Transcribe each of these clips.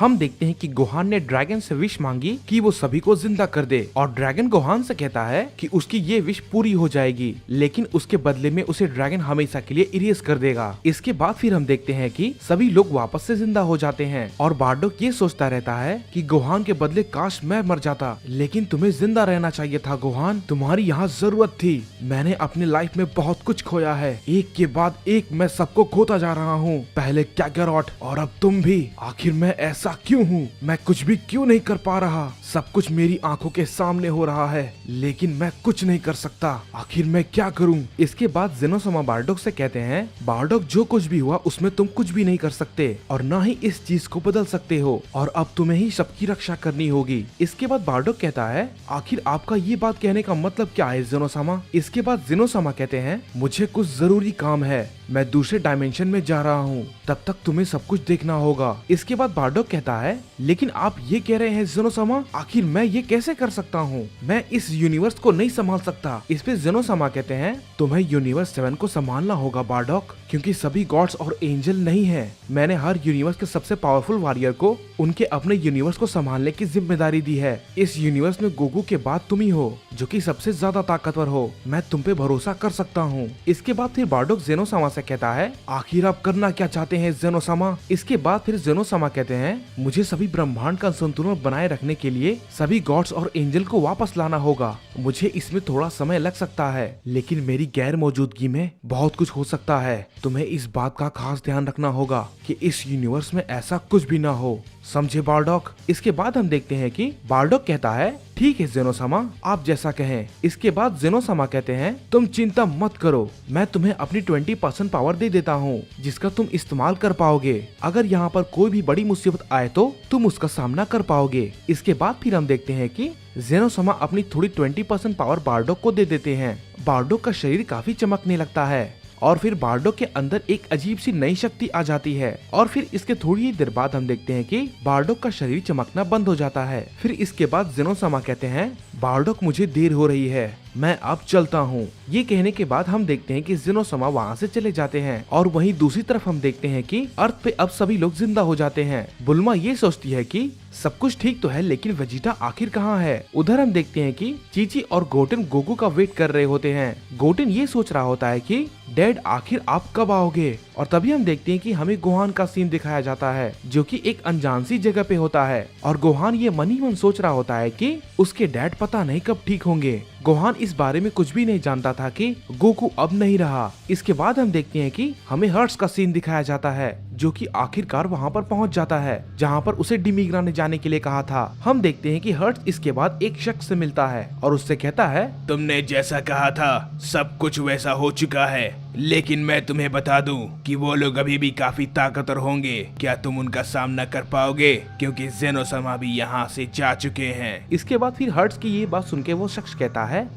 हम देखते हैं कि गोहान ने ड्रैगन से विश मांगी कि वो सभी को जिंदा कर दे और ड्रैगन गोहान से कहता है कि उसकी ये विश पूरी हो जाएगी, लेकिन उसके बदले में उसे ड्रैगन हमेशा के लिए इरेज कर देगा। इसके बाद फिर हम देखते हैं कि सभी लोग वापस से जिंदा हो जाते हैं और बार्डोक ये सोचता रहता है कि गोहान के बदले काश मैं मर जाता, लेकिन तुम्हें जिंदा रहना चाहिए था गोहान, तुम्हारी यहाँ जरूरत थी। मैंने अपनी लाइफ में बहुत कुछ खोया है, एक के बाद एक मैं सबको खोता जा रहा हूँ, पहले कैकरॉट और अब तुम भी। आखिर मैं ऐसा क्यों हूँ? मैं कुछ भी क्यों नहीं कर पा रहा? सब कुछ मेरी आंखों के सामने हो रहा है, लेकिन मैं कुछ नहीं कर सकता। आखिर मैं क्या करूं? इसके बाद जेनोसामा बार्डोक से कहते हैं, बार्डोक जो कुछ भी हुआ उसमें तुम कुछ भी नहीं कर सकते और न ही इस चीज को बदल सकते हो और अब तुम्हें ही सबकी रक्षा करनी होगी। इसके बाद बार्डोक कहता है, आखिर आपका ये बात कहने का मतलब क्या है जेनोसामा? इसके बाद जेनोसामा कहते हैं, मुझे कुछ जरूरी काम है, मैं दूसरे डायमेंशन में जा रहा हूँ, तब तक तुम्हें सब कुछ देखना होगा। इसके बाद बार्डोक कहता है, लेकिन आप ये कह रहे हैं जेनोसामा, आखिर मैं ये कैसे कर सकता हूँ? मैं इस यूनिवर्स को नहीं संभाल सकता। इस पे जेनोसामा कहते हैं, तुम्हें यूनिवर्स 7 को संभालना होगा बार्डोक, क्योंकि सभी गॉड्स और एंजल नहीं है। मैंने हर यूनिवर्स के सबसे पावरफुल वॉरियर को उनके अपने यूनिवर्स को संभालने की जिम्मेदारी दी है। इस यूनिवर्स में गोकू के बाद तुम ही हो जो कि सबसे ज्यादा ताकतवर हो, मैं तुम पे भरोसा कर सकता हूँ। इसके बाद फिर बार्डोक जेनोसामा से कहता है, आखिर आप करना क्या चाहते हैं जेनोसामा? इसके बाद फिर जेनोसामा कहते हैं, मुझे सभी ब्रह्मांड का संतुलन बनाए रखने के लिए सभी गॉड्स और एंजल को वापस लाना होगा। मुझे इसमें थोड़ा समय लग सकता है, लेकिन मेरी गैर मौजूदगी में बहुत कुछ हो सकता है। तुम्हें इस बात का खास ध्यान रखना होगा कि इस यूनिवर्स में ऐसा कुछ भी ना हो, समझे बार्डोक? इसके बाद हम देखते हैं कि बार्डोक कहता है, ठीक है जेनोसामा, आप जैसा कहें। इसके बाद जेनोसामा कहते हैं, तुम चिंता मत करो, मैं तुम्हें अपनी 20% पावर दे देता हूँ जिसका तुम इस्तेमाल कर पाओगे। अगर यहाँ पर कोई भी बड़ी मुसीबत आए तो तुम उसका सामना कर पाओगे। इसके बाद फिर हम देखते हैं कि जेनोसामा अपनी थोड़ी 20% पावर बार्डोक को दे देते हैं। बार्डोक का शरीर काफी चमकने लगता है और फिर बार्डोक के अंदर एक अजीब सी नई शक्ति आ जाती है और फिर इसके थोड़ी ही देर बाद हम देखते हैं कि बार्डोक का शरीर चमकना बंद हो जाता है। फिर इसके बाद जेनोसामा कहते हैं, बार्डोक मुझे देर हो रही है, मैं अब चलता हूँ। ये कहने के बाद हम देखते हैं कि जेनोसामा वहाँ से चले जाते हैं और वहीं दूसरी तरफ हम देखते हैं कि अर्थ पे अब सभी लोग जिंदा हो जाते हैं। बुल्मा ये सोचती है कि सब कुछ ठीक तो है, लेकिन वेजिटा आखिर कहाँ है? उधर हम देखते हैं कि चीची और गोटेन गोकू का वेट कर रहे होते हैं। गोटेन ये सोच रहा होता है कि डैड आखिर आप कब आओगे? और तभी हम देखते हैं कि हमें गोहान का सीन दिखाया जाता है जो कि एक अनजान सी जगह पे होता है और गोहान ये मन ही मन सोच रहा होता है कि उसके डैड पता नहीं कब ठीक होंगे। गोहान इस बारे में कुछ भी नहीं जानता था कि गोकू अब नहीं रहा। इसके बाद हम देखते हैं कि हमें हर्ट्स का सीन दिखाया जाता है जो कि आखिरकार वहाँ पर पहुँच जाता है जहाँ पर उसे डिमिग्रा ने जाने के लिए कहा था। हम देखते हैं कि हर्ट्स इसके बाद एक शख्स से मिलता है और उससे कहता है, तुमने जैसा कहा था सब कुछ वैसा हो चुका है, लेकिन मैं तुम्हें बता दूं कि वो लोग अभी भी काफी ताकतवर होंगे। क्या तुम उनका सामना कर पाओगे? क्योंकि जेनोसामा भी यहाँ से जा चुके हैं। इसके बाद फिर हर्ट्स की ये बात सुन के वो शख्स कहता है,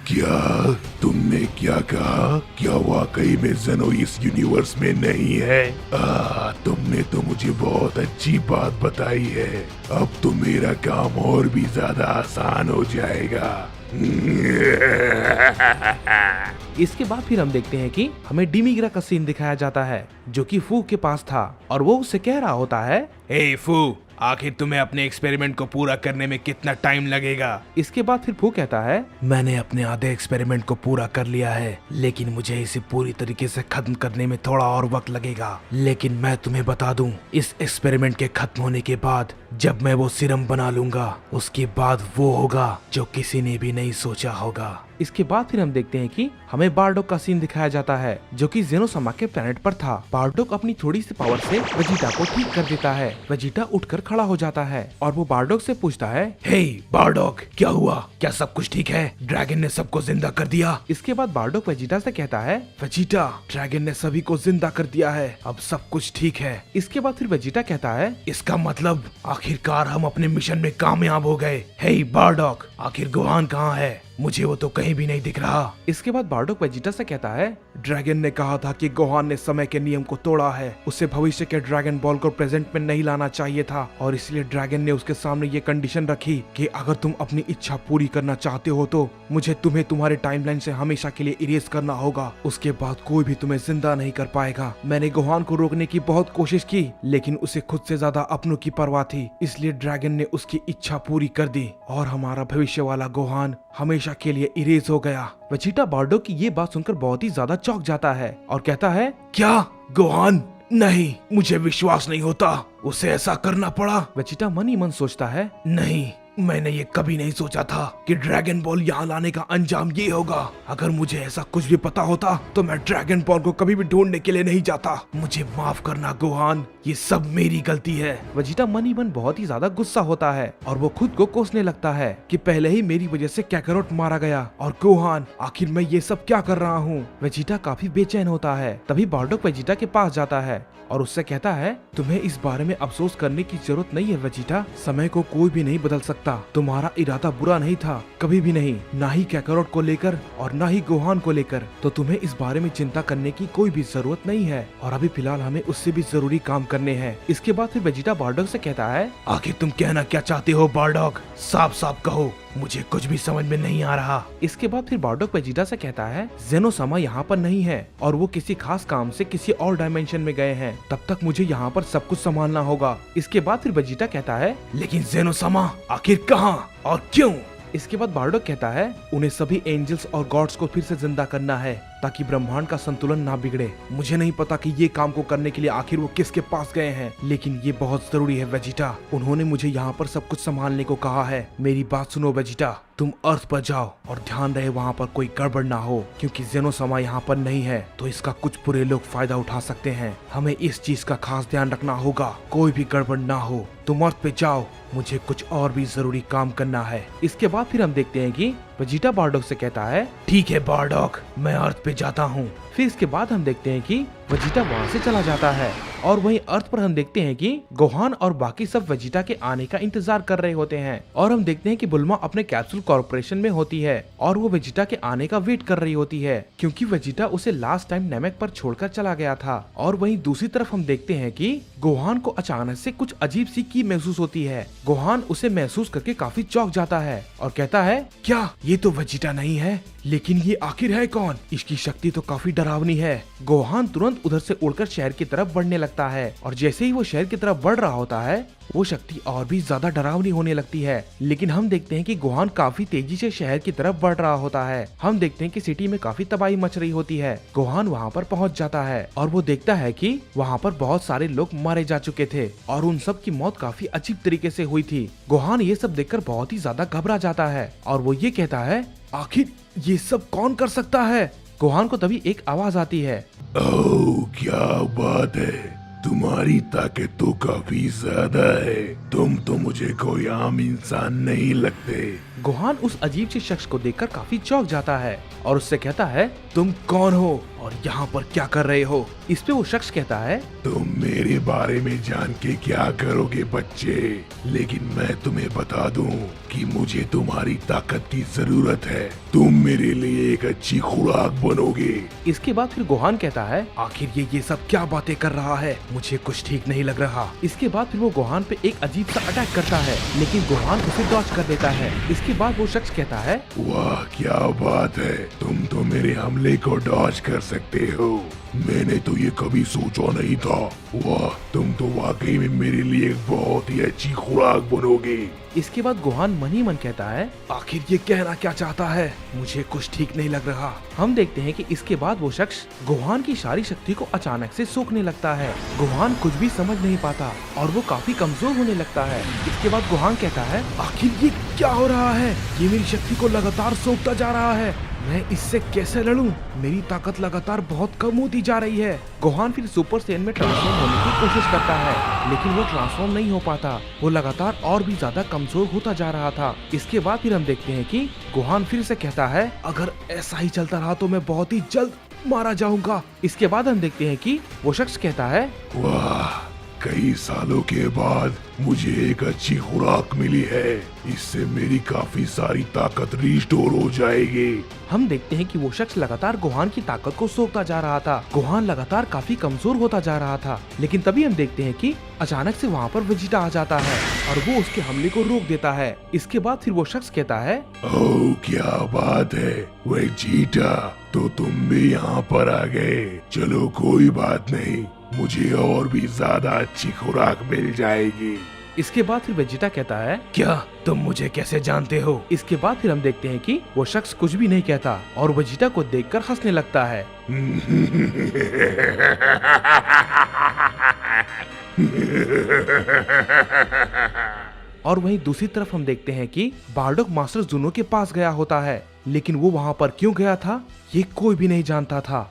क्या तुमने क्या कहा? क्या वाकई में जेनो इस यूनिवर्स में नहीं है? तुमने तो मुझे बहुत अच्छी बात बताई है। अब तो मेरा काम और भी ज्यादा आसान हो जाएगा। इसके बाद फिर हम देखते हैं कि हमें डिमिग्रा का सीन दिखाया जाता है जो कि फू के पास था और वो उससे कह रहा होता है, हे फू, आखिर तुम्हें अपने एक्सपेरिमेंट को पूरा करने में कितना टाइम लगेगा? इसके बाद फिर फू कहता है, मैंने अपने आधे एक्सपेरिमेंट को पूरा कर लिया है, लेकिन मुझे इसे पूरी तरीके से खत्म करने में थोड़ा और वक्त लगेगा। लेकिन मैं तुम्हें बता दूं, इस एक्सपेरिमेंट के खत्म होने के बाद जब मैं वो सीरम बना लूंगा, उसके बाद वो होगा जो किसी ने भी नहीं सोचा होगा। इसके बाद फिर हम देखते हैं कि हमें बार्डोक का सीन दिखाया जाता है जो कि जेनोसामा के प्लेनेट पर था। बार्डोक अपनी थोड़ी सी पावर से वेजिटा को ठीक कर देता है। वेजिटा उठकर खड़ा हो जाता है और वो बार्डोक से पूछता है, हे बार्डोक, क्या हुआ? क्या सब कुछ ठीक है? ड्रैगन ने सबको जिंदा कर दिया? इसके बाद बार्डोक वेजिटा से कहता है, वेजिटा, ड्रैगन ने सभी को जिंदा कर दिया है, अब सब कुछ ठीक है। इसके बाद फिर वेजिटा कहता है, इसका मतलब आखिरकार हम अपने मिशन में कामयाब हो गए। हे बार्डोक, आखिर गोहान कहाँ है? मुझे वो तो कहीं भी नहीं दिख रहा। इसके बाद बार्डोक वेजिटा से कहता है, ड्रैगन ने कहा था कि गोहान ने समय के नियम को तोड़ा है। उसे भविष्य के ड्रैगन बॉल को प्रेजेंट में नहीं लाना चाहिए था और इसलिए ड्रैगन ने उसके सामने ये कंडीशन रखी कि अगर तुम अपनी इच्छा पूरी करना चाहते हो तो मुझे तुम्हें तुम्हारे टाइमलाइन से हमेशा के लिए इरेज करना होगा। उसके बाद कोई भी तुम्हें जिंदा नहीं कर पाएगा। मैंने गोहान को रोकने की बहुत कोशिश की, लेकिन उसे खुद से ज्यादा अपनों की परवाह थी, इसलिए ड्रैगन ने उसकी इच्छा पूरी कर दी और हमारा भविष्य वाला गोहान हमेशा के लिए इरेज हो गया। वेजिटा बार्डोक की ये बात सुनकर बहुत ही ज्यादा चौंक जाता है और कहता है, क्या गोहान? नहीं, मुझे विश्वास नहीं होता, उसे ऐसा करना पड़ा। वेजिटा मन ही मन सोचता है, नहीं, मैंने ये कभी नहीं सोचा था कि ड्रैगन बॉल यहाँ लाने का अंजाम ये होगा। अगर मुझे ऐसा कुछ भी पता होता तो मैं ड्रैगन बॉल को कभी भी ढूंढने के लिए नहीं जाता। मुझे माफ करना गोहान, ये सब मेरी गलती है। वेजिटा मन ही मन बहुत ही ज्यादा गुस्सा होता है और वो खुद को कोसने लगता है कि पहले ही मेरी वजह से कैकरोट मारा गया और गोहान आखिर मैं ये सब क्या कर रहा हूँ। वेजिटा काफी बेचैन होता है। तभी बार्डोक वेजिटा के पास जाता है और उससे कहता है, तुम्हें इस बारे में अफसोस करने की जरूरत नहीं है वेजिटा, समय को कोई भी नहीं बदल सकता। तुम्हारा इरादा बुरा नहीं था, कभी भी नहीं, ना ही कैकरोट को लेकर और ना ही गोहान को लेकर, तो तुम्हें इस बारे में चिंता करने की कोई भी जरूरत नहीं है और अभी फिलहाल हमें उससे भी जरूरी काम करने हैं। इसके बाद फिर वेजिटा बार्डोक से कहता है, आखिर तुम कहना क्या चाहते हो बार्डोक? साफ साफ कहो, मुझे कुछ भी समझ में नहीं आ रहा। इसके बाद फिर बार्डोक वेजिटा से कहता है, जेनोसामा यहाँ पर नहीं है और वो किसी खास काम से किसी और डायमेंशन में गए हैं, तब तक मुझे यहाँ पर सब कुछ संभालना होगा। इसके बाद फिर वेजिटा कहता है, लेकिन जेनोसामा आखिर कहाँ और क्यों? इसके बाद बार्डोक कहता है, उन्हें सभी एंजल्स और गॉड्स को फिर से जिंदा करना है ताकि ब्रह्मांड का संतुलन ना बिगड़े। मुझे नहीं पता कि ये काम को करने के लिए आखिर वो किसके पास गए हैं, लेकिन ये बहुत जरूरी है वेजिटा। उन्होंने मुझे यहाँ पर सब कुछ संभालने को कहा है। मेरी बात सुनो वेजिटा, तुम अर्थ पर जाओ और ध्यान रहे वहाँ पर कोई गड़बड़ ना हो, क्योंकि जेनोसामा यहाँ पर नहीं है तो इसका कुछ बुरे लोग फायदा उठा सकते हैं। हमें इस चीज का खास ध्यान रखना होगा, कोई भी गड़बड़ ना हो। तुम अर्थ पे जाओ, मुझे कुछ और भी जरूरी काम करना है। इसके बाद फिर हम देखते हैं कि वेजिटा बार्डोक से कहता है, ठीक है बार्डोक, मैं अर्थ पे जाता हूँ। फिर इसके बाद हम देखते हैं कि वेजिटा वहाँ से चला जाता है और वहीं अर्थ पर हम देखते हैं कि गोहान और बाकी सब वेजिटा के आने का इंतजार कर रहे होते हैं और हम देखते हैं कि बुल्मा अपने कैप्सूल कॉर्पोरेशन में होती है और वो वेजिटा के आने का वेट कर रही होती है, क्योंकि वेजिटा उसे लास्ट टाइम नेमेक पर छोड़कर चला गया था। और वहीं दूसरी तरफ हम देखते हैं कि गोहान को अचानक से कुछ अजीब सी की महसूस होती है। गोहान उसे महसूस करके काफी चौंक जाता है और कहता है, क्या ये तो वेजिटा नहीं है, लेकिन ये आखिर है कौन? इसकी शक्ति तो काफी डरावनी है। गोहान तुरंत उधर से उड़कर शहर की तरफ बढ़ने लगता है और जैसे ही वो शहर की तरफ बढ़ रहा होता है वो शक्ति और भी ज्यादा डरावनी होने लगती है। लेकिन हम देखते हैं कि गोहान काफी तेजी से शहर की तरफ बढ़ रहा होता है। हम देखते हैं कि सिटी में काफी तबाही मच रही होती है। गोहान वहाँ पर पहुँच जाता है और वो देखता है कि वहाँ पर बहुत सारे लोग मारे जा चुके थे और उन सब की मौत काफी अजीब तरीके से हुई थी। गोहान ये सब देखकर बहुत ही ज्यादा घबरा जाता है और वो ये कहता है, आखिर ये सब कौन कर सकता है? गोहान को तभी एक आवाज आती है, ओह क्या बात है, तुम्हारी ताकत तो काफी ज्यादा है। तुम तो मुझे कोई आम इंसान नहीं लगते। गोहान उस अजीब से शख्स को देखकर काफी चौंक जाता है और उससे कहता है, तुम कौन हो और यहाँ पर क्या कर रहे हो? इस पे वो शख्स कहता है, तुम मेरे बारे में जान के क्या करोगे बच्चे, लेकिन मैं तुम्हें बता दूं कि मुझे तुम्हारी ताकत की जरूरत है। तुम मेरे लिए एक अच्छी खुराक बनोगे। इसके बाद फिर गोहान कहता है, आखिर ये सब क्या बातें कर रहा है? मुझे कुछ ठीक नहीं लग रहा। इसके बाद फिर वो गोहान पे एक अजीब सा अटैक करता है, लेकिन गोहान उसे डॉज कर देता है। इसके बाद वो शख्स कहता है, वाह क्या बात है, तुम तो मेरे हमले को डॉज कर सकते हो। मैंने तो ये कभी सोचा नहीं था। वाह, तुम तो वाकई में मेरे लिए एक बहुत ही अच्छी खुराक बनोगे। इसके बाद गोहान मन ही मन कहता है, आखिर ये कहना क्या चाहता है? मुझे कुछ ठीक नहीं लग रहा। हम देखते हैं कि इसके बाद वो शख्स गोहान की सारी शक्ति को अचानक से सोखने लगता है। गोहान कुछ भी समझ नहीं पाता और वो काफी कमजोर होने लगता है। इसके बाद गोहान कहता है, आखिर ये क्या हो रहा है? ये मेरी शक्ति को लगातार सोखता जा रहा है। मैं इससे कैसे लड़ूं? मेरी ताकत लगातार बहुत कम होती जा रही है। गोहान फिर सुपर सैयन में ट्रांसफॉर्म होने की कोशिश करता है, लेकिन वो ट्रांसफॉर्म नहीं हो पाता। वो लगातार और भी ज्यादा कमजोर होता जा रहा था। इसके बाद फिर हम देखते हैं कि गोहान फिर से कहता है, अगर ऐसा ही चलता रहा तो मैं बहुत ही जल्द मारा जाऊंगा। इसके बाद हम देखते हैं कि वो शख्स कहता है, वाह कई सालों के बाद मुझे एक अच्छी खुराक मिली है। इससे मेरी काफी सारी ताकत रिस्टोर हो जाएगी। हम देखते हैं कि वो शख्स लगातार गोहान की ताकत को सोखता जा रहा था। गोहान लगातार काफी कमजोर होता जा रहा था, लेकिन तभी हम देखते हैं कि अचानक से वहाँ पर वेजिटा आ जाता है और वो उसके हमले को रोक देता है। इसके बाद फिर वो शख्स कहता है, ओह क्या बात है वेजिटा, तो तुम भी यहाँ पर आ गए। चलो कोई बात नहीं, मुझे और भी ज्यादा अच्छी खुराक मिल जाएगी। इसके बाद फिर वेजिटा कहता है, क्या तुम मुझे कैसे जानते हो? इसके बाद फिर हम देखते हैं कि वो शख्स कुछ भी नहीं कहता और वेजिटा को देखकर हंसने लगता है। और वहीं दूसरी तरफ हम देखते हैं कि बारडॉग मास्टर जूनो के पास गया होता है, लेकिन वो वहाँ पर क्यों गया था ये कोई भी नहीं जानता था।